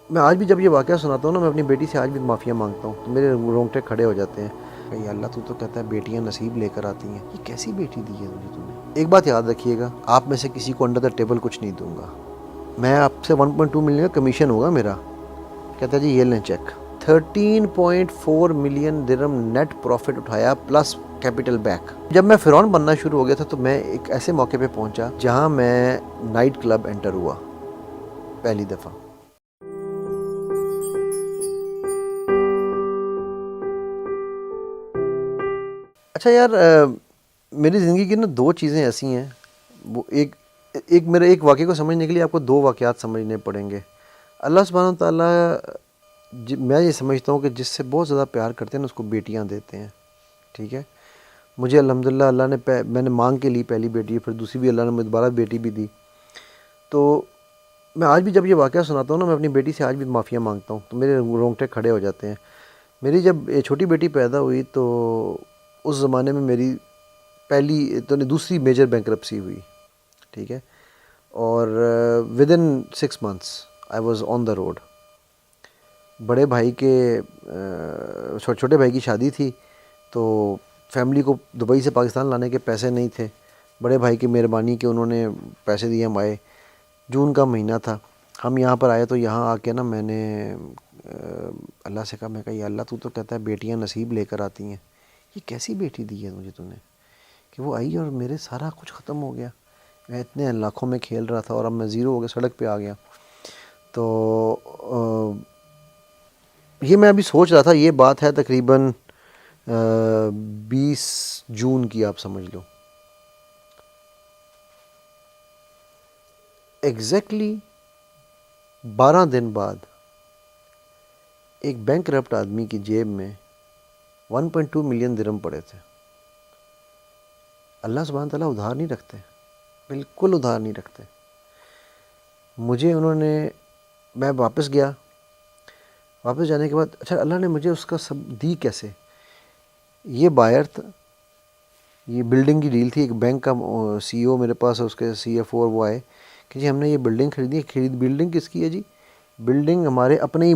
میں آج بھی جب یہ واقعہ سناتا ہوں نا، میں اپنی بیٹی سے آج بھی معافیاں مانگتا ہوں تو میرے رونگٹے کھڑے ہو جاتے ہیں کہ یا اللہ تو کہتا ہے بیٹیاں نصیب لے کر آتی ہیں، یہ کیسی بیٹی دی ہے مجھے تم نے۔ ایک بات یاد رکھیے گا، آپ میں سے کسی کو انڈر دا ٹیبل کچھ نہیں دوں گا۔ میں آپ سے 1.2 ملین کا کمیشن ہوگا میرا، کہتا ہے جی یہ لیں چیک۔ 13.4 ملین درم نیٹ پروفٹ اٹھایا پلس کیپٹل بیک۔ جب میں فرعون بننا شروع ہو گیا تھا تو میں ایک ایسے موقع پہ پہنچا جہاں میں نائٹ کلب انٹر ہوا پہلی دفعہ۔ اچھا یار، میری زندگی کی نا دو چیزیں ایسی ہیں، وہ ایک میرے ایک واقعے کو سمجھنے کے لیے آپ کو دو واقعات سمجھنے پڑیں گے۔ اللہ سبحانہ تعالیٰ میں یہ سمجھتا ہوں کہ جس سے بہت زیادہ پیار کرتے ہیں نا اس کو بیٹیاں دیتے ہیں، ٹھیک ہے۔ مجھے الحمدللہ اللہ نے میں نے مانگ کے لی پہلی بیٹی، پھر دوسری بھی اللہ نے مجھے دوبارہ بیٹی بھی دی۔ تو میں آج بھی جب یہ واقعہ سناتا ہوں نا، میں اپنی بیٹی سے آج بھی معافیاں مانگتا ہوں تو میرے رونگٹے کھڑے ہو جاتے ہیں۔ میری جب چھوٹی بیٹی پیدا ہوئی تو اس زمانے میں میری دوسری میجر بینکرپسی ہوئی، ٹھیک ہے، اور ودن 6 months I was on the road. بڑے بھائی کے چھوٹے بھائی کی شادی تھی تو فیملی کو دبئی سے پاکستان لانے کے پیسے نہیں تھے۔ بڑے بھائی کی مہربانی کہ انہوں نے پیسے دیے، ہم آئے۔ جون کا مہینہ تھا، ہم یہاں پر آئے تو یہاں آ کے نا میں نے اللہ سے کہا، میں کہا یا اللہ تو کہتا ہے بیٹیاں نصیب لے کر آتی ہیں، یہ کیسی بیٹی دی ہے مجھے تم نے کہ وہ آئی اور میرے سارا کچھ ختم ہو گیا۔ میں اتنے لاکھوں میں کھیل رہا تھا اور اب میں زیرو ہو گیا، سڑک پہ آ گیا۔ تو یہ میں ابھی سوچ رہا تھا، یہ بات ہے تقریباً 20 جون کی، آپ سمجھ لو ایگزیکٹلی 12 دن بعد ایک بینک کرپٹ آدمی کی جیب میں 1.2 ملین درم پڑے تھے۔ اللہ سبحانہ تعالیٰ ادھار نہیں رکھتے، بالکل ادھار نہیں رکھتے۔ مجھے میں واپس گیا، واپس جانے کے بعد اچھا اللہ نے مجھے اس کا سب دی کیسے۔ یہ بائر تھا، یہ بلڈنگ کی ڈیل تھی، ایک بینک کا سی او میرے پاس ہے، اس کے سی ایف او وہ آئے کہ جی ہم نے یہ بلڈنگ خریدی بلڈنگ کس کی ہے جی؟ بلڈنگ ہمارے اپنے ہی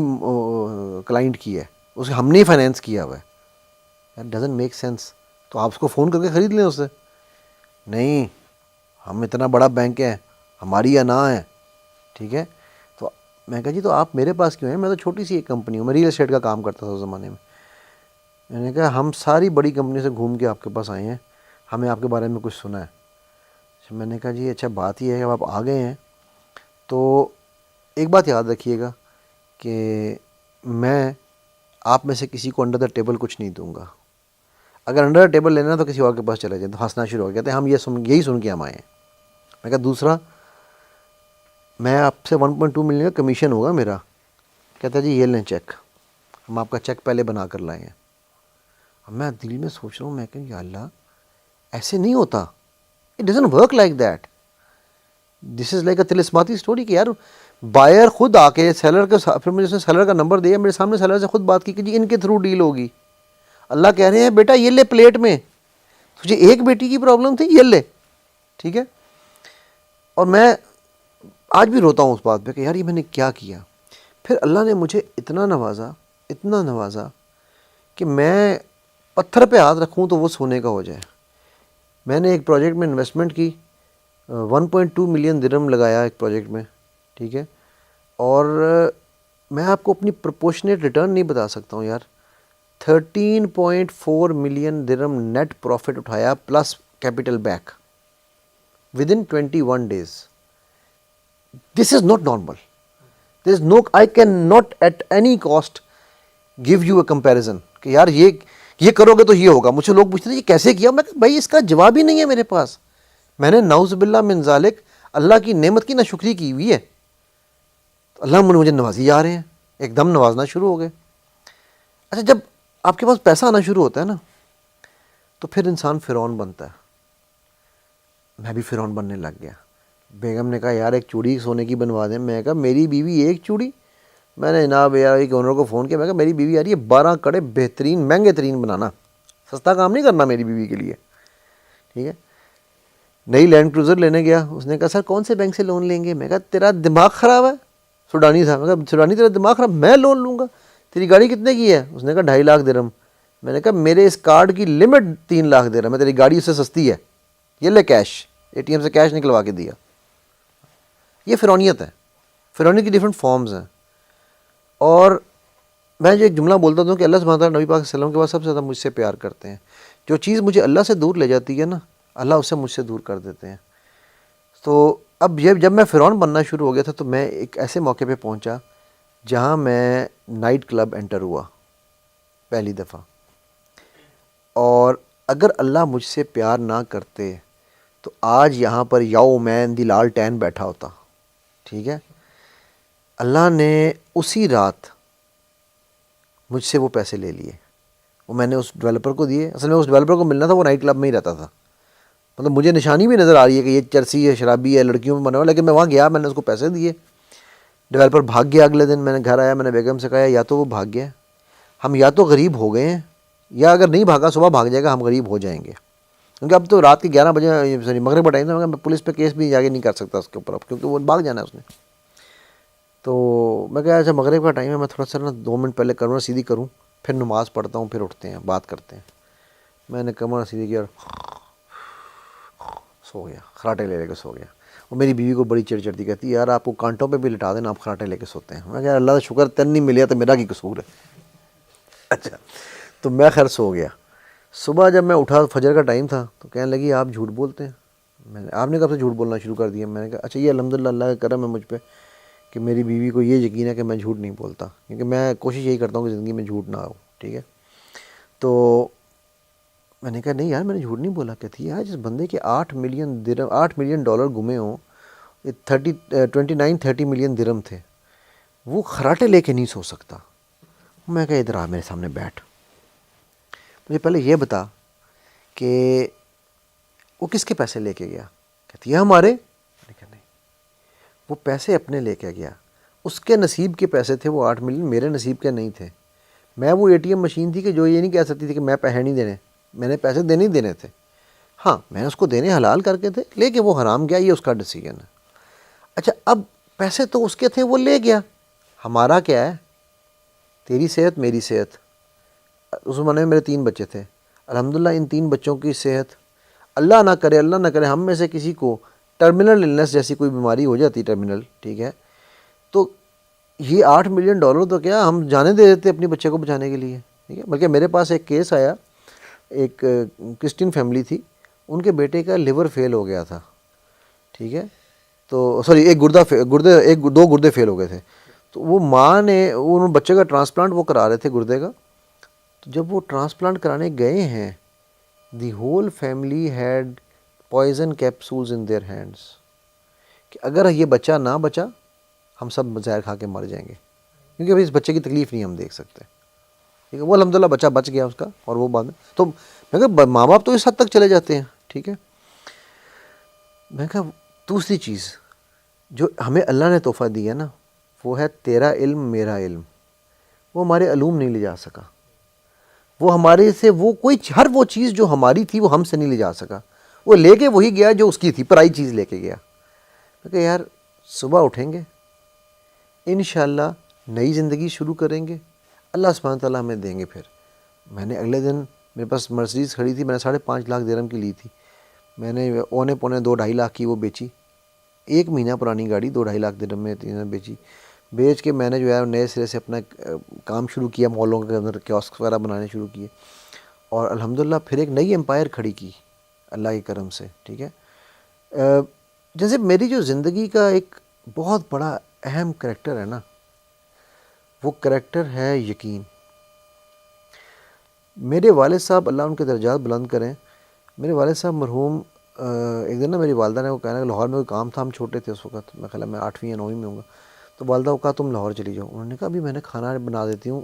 کلائنٹ کی ہے، اسے ہم نے ہی فائنینس کیا ہوا ہے۔ Doesn't make sense. تو آپ اس کو فون کر کے خرید لیں اس سے۔ نہیں، ہم اتنا بڑا بینک ہے، ہماری یا نہ ہے، ٹھیک ہے۔ تو میں کہا جی تو آپ میرے پاس کیوں ہیں، میں تو چھوٹی سی ایک کمپنی ہوں، میں ریل اسٹیٹ کا کام کرتا تھا اس زمانے میں۔ میں نے کہا ہم ساری بڑی کمپنی سے گھوم کے آپ کے پاس آئے ہیں، ہمیں آپ کے بارے میں کچھ سنا ہے۔ میں نے کہا جی اچھا بات یہ ہے کہ آپ آ گئے ہیں تو ایک بات یاد رکھیے گا کہ میں آپ میں سے کسی کو انڈر دا ٹیبل کچھ نہیں دوں گا۔ اگر انڈر دا ٹیبل لینا تو کسی اور کے پاس چلے جائیں، تو ہنسنا شروع ہو گیا، کہتے ہیں ہم یہی سن کے ہم آئے ہیں۔ میں کہا دوسرا، میں آپ سے 1.2 ملین کا کمیشن ہوگا میرا، کہتا ہے جی یہ لیں چیک، ہم آپ کا چیک پہلے بنا کر لائے ہیں۔ اب میں دل میں سوچ رہا ہوں، میں کہوں یا اللہ ایسے نہیں ہوتا، it doesn't work like that, this is like a تلسماتی اسٹوری کہ یار بائر خود آ کے سیلر کے، پھر مجھے اس نے سیلر کا نمبر دیا، میرے سامنے سیلر سے خود بات کی کہ جی ان کے تھرو ڈیل ہوگی۔ اللہ کہہ رہے ہیں بیٹا یہ لے پلیٹ میں، تجھے ایک بیٹی کی پرابلم تھی، یہ لے، ٹھیک ہے۔ اور میں آج بھی روتا ہوں اس بات پہ کہ یار یہ میں نے کیا کیا۔ پھر اللہ نے مجھے اتنا نوازا کہ میں پتھر پہ ہاتھ رکھوں تو وہ سونے کا ہو جائے۔ میں نے ایک پروجیکٹ میں انویسٹمنٹ کی، 1.2 ملین درم لگایا ایک پروجیکٹ میں، ٹھیک ہے، اور میں آپ کو اپنی پروپورشنیٹ ریٹرن نہیں بتا سکتا ہوں یار۔ 13.4 ملین درم نیٹ پروفٹ اٹھایا plus capital back within 21 days۔ This is not normal, there is no, I can not at any cost give you a comparison کہ یار یہ کرو گے تو یہ ہوگا۔ مجھے لوگ پوچھتے تھے یہ کیسے کیا، میں کہ بھائی اس کا جواب ہی نہیں ہے میرے پاس۔ میں نے نعوذ باللہ من ذالک اللہ کی نعمت کی ناشکری کی ہوئی ہے، تو اللہ نے مجھے نوازی جا رہے ہیں، ایک دم نوازنا شروع ہو گئے۔ اچھا جب آپ کے پاس پیسہ آنا شروع ہوتا ہے نا تو پھر انسان فرعون بنتا ہے۔ میں بھی فرعون بننے لگ گیا۔ بیگم نے کہا یار ایک چوڑی سونے کی بنوا دیں، میں کہا میری بیوی ایک چوڑی؟ میں نے جناب یار ایک اونر کو فون کیا، میں کہا میری بیوی یار یہ 12 کڑے بہترین مہنگے ترین بنانا، سستا کام نہیں کرنا میری بیوی کے لیے، ٹھیک ہے۔ نئی لینڈ کروزر لینے گیا، اس نے کہا سر کون سے بینک سے لون لیں گے؟ میں کہا تیرا دماغ خراب ہے، سوڈانی تھا. میں کہا سوڈانی تیرا دماغ خراب, میں لون لوں گا, تیری گاڑی کتنے کی ہے؟ اس نے کہا 2.5 لاکھ درہم. میں نے کہا میرے اس کارڈ کی لمٹ 3 لاکھ درہم ہے, تیری گاڑی اس سے سستی ہے, یہ لے کیش. اے ٹی ایم سے کیش نکلوا کے دیا. یہ فرعونیت ہے. فرعونیت کی ڈیفرنٹ فارمز ہیں. اور میں جو ایک جملہ بولتا ہوں کہ اللہ سبحانہ تعالیٰ نبی پاک صلی اللہ علیہ وسلم کے بعد سب سے زیادہ مجھ سے پیار کرتے ہیں. جو چیز مجھے اللہ سے دور لے جاتی ہے نا, اللہ اسے مجھ سے دور کر دیتے ہیں. تو اب جب میں فرعون بننا شروع ہو گیا تھا تو میں ایک ایسے موقع پہ پہنچا جہاں میں نائٹ کلب انٹر ہوا پہلی دفعہ. اور اگر اللہ مجھ سے پیار نہ کرتے تو آج یہاں پر یاؤ مین دی لال ٹین بیٹھا ہوتا. ٹھیک ہے, اللہ نے اسی رات مجھ سے وہ پیسے لے لیے. وہ میں نے اس ڈیولپر کو دیے. اصل میں اس ڈیولپر کو ملنا تھا, وہ نائٹ کلب میں ہی رہتا تھا. مطلب مجھے نشانی بھی نظر آ رہی ہے کہ یہ چرسی ہے, شرابی ہے, لڑکیوں میں بنا ہوا, لیکن میں وہاں گیا, میں نے اس کو پیسے دیے. ڈیولپر بھاگ گیا. اگلے دن میں نے گھر آیا, میں نے بیگم سے کہا یا تو وہ بھاگ گیا, ہم یا تو غریب ہو گئے ہیں, یا اگر نہیں بھاگا صبح بھاگ جائے گا, ہم غریب ہو جائیں گے. کیونکہ اب تو رات کے 11 بجے سوری مغرب کا ٹائم تھا. میں پولیس پہ کیس بھی جا کے نہیں کر سکتا اس کے اوپر اب, کیونکہ وہ بھاگ جانا ہے اس نے. تو میں کہا اچھا مغرب کا ٹائم ہے, میں تھوڑا سا نا 2 منٹ پہلے کروں سیدھی کروں, پھر نماز پڑھتا ہوں, پھر اٹھتے ہیں بات کرتے ہیں. میں نے کمر سیدھی کی اور سو گیا, خراٹے لے کے سو گیا. اور میری بیوی کو بڑی چڑچڑتی, کہتی ہے یار آپ کو کانٹوں پہ بھی لٹا دینا, آپ خراٹے لے کے سوتے ہیں. میں کہا اللہ کا شکر تن نہیں ملیا تو میرا کی قصور ہے. اچھا, تو میں خیر سو گیا. صبح جب میں اٹھا فجر کا ٹائم تھا تو کہنے لگی آپ جھوٹ بولتے ہیں. میں نے آپ نے کب سے جھوٹ بولنا شروع کر دیا؟ میں نے کہا اچھا یہ الحمدللہ اللہ کا کرم ہے مجھ پہ کہ میری بیوی کو یہ یقین ہے کہ میں جھوٹ نہیں بولتا, کیونکہ میں کوشش یہی کرتا ہوں کہ زندگی میں جھوٹ نہ ہو. ٹھیک ہے, تو میں نے کہا نہیں یار میں نے جھوٹ نہیں بولا. کہتی ہے یار جس بندے کے 8 ملین ڈالر گمے ہوں, 29-30 ملین درہم تھے, وہ خراٹے لے کے نہیں سو سکتا. میں کہا ادھر آ میرے سامنے بیٹھ, مجھے پہلے یہ بتا کہ وہ کس کے پیسے لے کے گیا؟ کہتی ہے ہمارے. میں نے کہا نہیں, وہ پیسے اپنے لے کے گیا, اس کے نصیب کے پیسے تھے وہ 8 ملین, میرے نصیب کے نہیں تھے. میں وہ ATM مشین تھی کہ جو یہ نہیں کہہ سکتی تھی کہ میں پیسے نہیں دینے, میں نے پیسے دینے ہی دینے تھے. ہاں میں نے اس کو دینے حلال کر کے تھے, لیکن وہ حرام گیا, یہ اس کا ڈیسیجن ہے. اچھا اب پیسے تو اس کے تھے, وہ لے گیا, ہمارا کیا ہے؟ تیری صحت میری صحت. اس زمانے میں میرے 3 بچے تھے, الحمدللہ ان 3 بچوں کی صحت, اللہ نہ کرے ہم میں سے کسی کو ٹرمینل النس جیسی کوئی بیماری ہو جاتی ٹرمینل, ٹھیک ہے, تو یہ 8 ملین ڈالر تو کیا ہم جانے دے دیتے اپنے بچے کو بچانے کے لیے. ٹھیک ہے, بلکہ میرے پاس ایک کیس آیا, ایک کرسچن فیملی تھی, ان کے بیٹے کا لیور فیل ہو گیا تھا. ٹھیک ہے, تو سوری ایک 2 گردے فیل ہو گئے تھے. تو وہ ماں نے ان بچے کا ٹرانسپلانٹ وہ کرا رہے تھے گردے کا. تو جب وہ ٹرانسپلانٹ کرانے گئے ہیں, the whole family had poison capsules in their hands, کہ اگر یہ بچہ نہ بچا ہم سب زہر کھا کے مر جائیں گے, کیونکہ ابھی اس بچے کی تکلیف نہیں ہم دیکھ سکتے. ٹھیک ہے, وہ الحمدللہ بچہ بچ گیا اس کا, اور وہ بعد میں تو میں کہا ماں باپ تو اس حد تک چلے جاتے ہیں. ٹھیک ہے, میں کہا دوسری چیز جو ہمیں اللہ نے تحفہ دیا نا, وہ ہے تیرا علم میرا علم. وہ ہمارے علوم نہیں لے جا سکا, وہ ہمارے سے وہ کوئی ہر وہ چیز جو ہماری تھی وہ ہم سے نہیں لے جا سکا. وہ لے کے وہی گیا جو اس کی تھی, پرائی چیز لے کے گیا. میں کہا یار صبح اٹھیں گے انشاءاللہ نئی زندگی شروع کریں گے, اللہ سبحانہ تعالیٰ ہمیں دیں گے. پھر میں نے اگلے دن میرے پاس مرسیڈیز کھڑی تھی, میں نے 5.5 لاکھ درہم کی لی تھی, میں نے 2.25 لاکھ کی وہ بیچی. 1 مہینہ پرانی گاڑی 2.5 لاکھ درہم میں بیچی. بیچ کے میں نے جو ہے نئے سرے سے اپنا کام شروع کیا, مالوں کے اندر کیوسک وغیرہ بنانے شروع کیے, اور الحمدللہ پھر ایک نئی امپائر کھڑی کی اللہ کے کرم سے. ٹھیک ہے, جیسے میری جو زندگی کا ایک بہت بڑا اہم کریکٹر ہے نا, وہ کریکٹر ہے یقین. میرے والد صاحب اللہ ان کے درجات بلند کریں, میرے والد صاحب مرحوم ایک دن نا میری والدہ نے وہ کہنا کہ لاہور میں کوئی کام تھا, ہم چھوٹے تھے اس وقت, میں خیال میں 8ویں یا 9ویں میں ہوں گا. تو والدہ کو کہا تم لاہور چلی جاؤ. انہوں نے کہا ابھی میں نے کھانا بنا دیتی ہوں,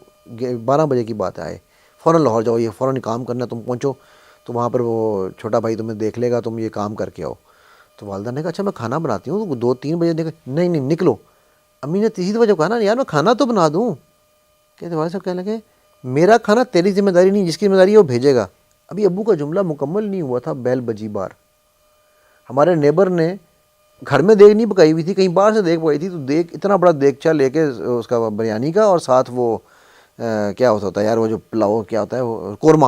12 بجے کی بات آئے, فوراً لاہور جاؤ, یہ فوراً کام کرنا, تم پہنچو تو وہاں پر وہ چھوٹا بھائی تمہیں دیکھ لے گا, تم یہ کام کر کے آؤ. تو والدہ نے کہا اچھا میں کھانا بناتی ہوں, 2-3 بجے نہیں نکلو. امی نے تیسری دفعہ جو کہا نا یار میں کھانا تو بنا دوں, کہتے والد صاحب کہنے لگے میرا کھانا تیری ذمہ داری نہیں, جس کی ذمہ داری ہے وہ بھیجے گا. ابھی ابو کا جملہ مکمل نہیں ہوا تھا, بیل بجی بار. ہمارے نیبر نے گھر میں دیگ نہیں پکائی ہوئی تھی, کہیں باہر سے دیگ پکائی تھی, تو دیگ اتنا بڑا دیگچا لے کے اس کا بریانی کا, اور ساتھ وہ کیا ہوتا ہے یار, وہ جو پلاؤ کیا ہوتا ہے, وہ قورمہ,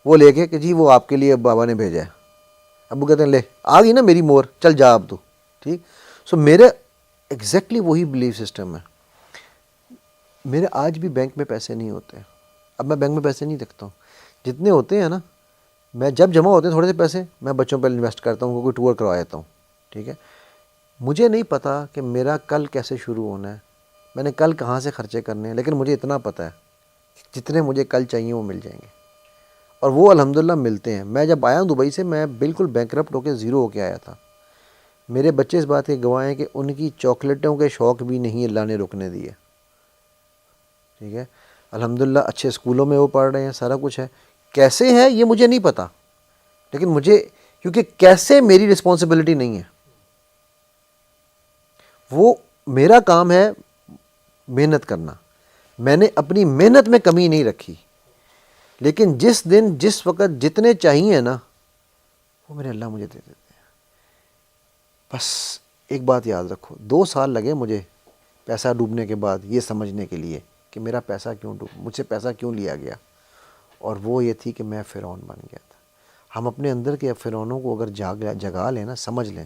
وہ لے کے کہ جی وہ آپ کے لیے بابا نے بھیجا ہے. ابو کہتے ہیں لے آ گئی نا میری مور, چل جا اب تو ٹھیک. سو میرے ایگزیکٹلی وہی بلیف سسٹم ہے. میرے آج بھی بینک میں پیسے نہیں ہوتے. اب میں بینک میں پیسے نہیں رکھتا ہوں. جتنے ہوتے ہیں نا, میں جب جمع ہوتے ہیں تھوڑے سے پیسے, میں بچوں پہ انویسٹ کرتا ہوں, ان کو کوئی ٹور کروا دیتا ہوں, ٹھیک ہے. مجھے نہیں پتا کہ میرا کل کیسے شروع ہونا ہے, میں نے کل کہاں سے خرچے کرنے ہیں, لیکن مجھے اتنا پتہ ہے جتنے مجھے کل چاہیے وہ مل جائیں گے, اور وہ الحمدللہ ملتے ہیں. میں جب آیا ہوں دبئی سے, میں بالکل بینکرپٹ ہو کے زیرو ہو کے آیا تھا. میرے بچے اس بات کے گواہ ہیں کہ ان کی چاکلیٹوں کے شوق بھی نہیں اللہ نے رکنے دیے, ٹھیک ہے. الحمدللہ اچھے اسکولوں میں وہ پڑھ رہے ہیں, سارا کچھ ہے. کیسے ہے یہ مجھے نہیں پتا, لیکن مجھے کیونکہ کیسے میری رسپانسبلٹی نہیں ہے, وہ میرا کام ہے محنت کرنا. میں نے اپنی محنت میں کمی نہیں رکھی, لیکن جس دن جس وقت جتنے چاہیے نا, وہ میرے اللہ مجھے دے دیتے ہیں. بس ایک بات یاد رکھو, 2 سال لگے مجھے پیسہ ڈوبنے کے بعد یہ سمجھنے کے لیے کہ میرا پیسہ کیوں مجھ سے پیسہ کیوں لیا گیا, اور وہ یہ تھی کہ میں فرعون بن گیا تھا. ہم اپنے اندر کے فرعونوں کو اگر جگا لیں نا, سمجھ لیں,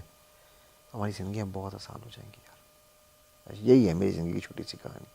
ہماری زندگیاں بہت آسان ہو جائیں گی یار. یہی ہے میری زندگی کی چھوٹی سی کہانی.